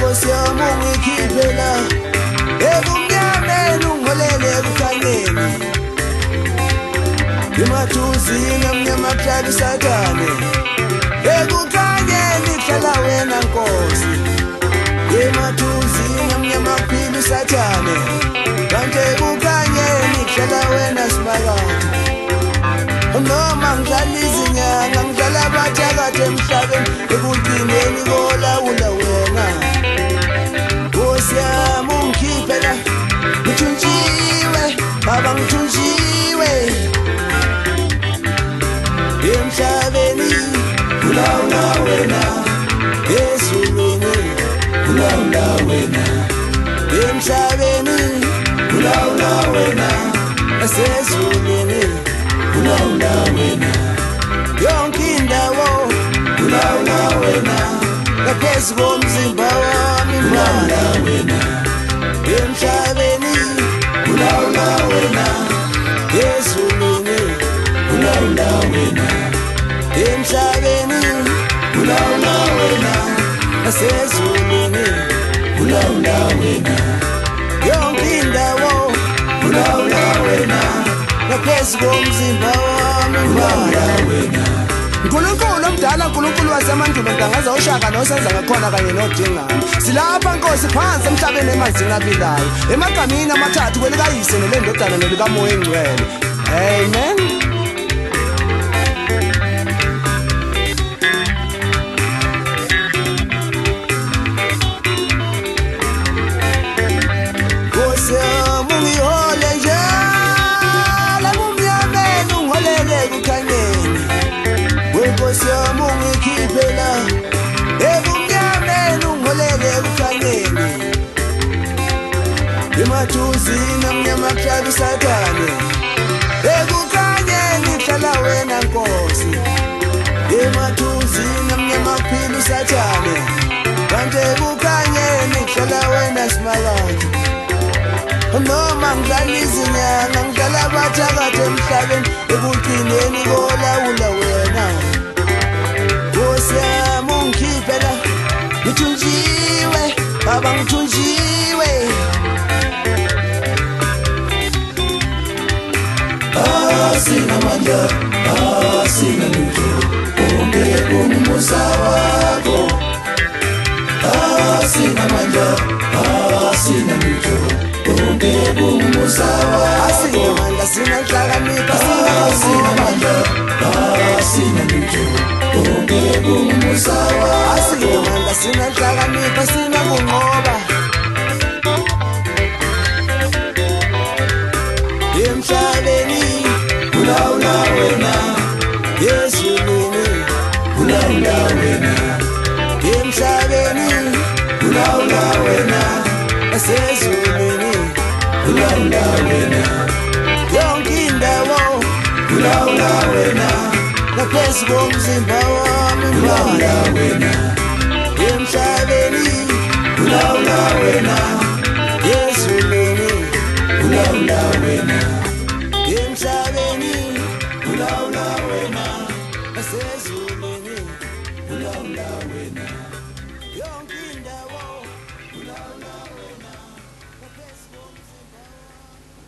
Nkosi yami ungikhiphe la ebumnyameni ungolele ekukhanyeni emathunzini amnyama ahlala uSathane ekukhanyeni kuhlala wena Nkosi emathunzini amnyama aphila uSathane kanti ekukhanyeni kuhlala wena Simakade noma ngidlala izinyanga ngidlala abathakathi emhlabeni ekugcineni kolawula wena Nkosi yami ungikhiphe la ngithunjiwe baba ngithunjiwe emhlabeni ulawula wena ezulwini ulawula wena emhlabeni ulawula wena nasezulwini ulawula wena yonke indawo ulawula wena ngaphezu komzimba wami ulawula wena emhlabeni ulawula wena ezulwini ulawula wena emhlabeni ulawula wena nasezulwini ulawula wena yonke indawo ulawula wena ngaphezu komzimba wami ulawula wena Nkulunkulu omdala Nkulunkulu wasemandulo ntangaza ushaka nosenza ngakhona kanye nodingana silapha Nkosi phansi emhlabeni emanzini abilayo emagameni amathathu kwelikayise nelendodana nelikamoya engcwele amen Nkosi yami ungihole njalo ebumnyameni ungolele ekukhanyeni Nkosi yami ungikhiphe la ebumnyameni ungolele ekukhanyeni emathunzini amnyama ahlala uSathane ekukhanyeni kuhlala wena Nkosi emathunzini amnyama aphila uSathane kanti ekukhanyeni kuhlala wena Simakade noma ngidlala izinyanga ngidlala abathakathi emhlabeni ekugcineni kolawula wena Nkosi yami ungikhiphe la ngithunjiwe baba ngithunjiwe sinamandla sinalutho ungeke umusa wakho sinamandla sinalutho ungeke umusa wakho sinamandla sinahlakanipha sinamandla sinalutho ungeke umusa wakho sinamandla sinahlakanipha sinakunqoba emhlabeni ulawula wena ezulwini ulawula wena emhlabeni ulawula wena nasezulwini ulawula wena yonke indawo ulawula wena ngaphezu komzimba wami ulawula wena emhlabeni ulawula wena ezulwini ulawula wena emhlabeni ulawula wena nasezulwini ulawula wena yonke indawo ulawula wena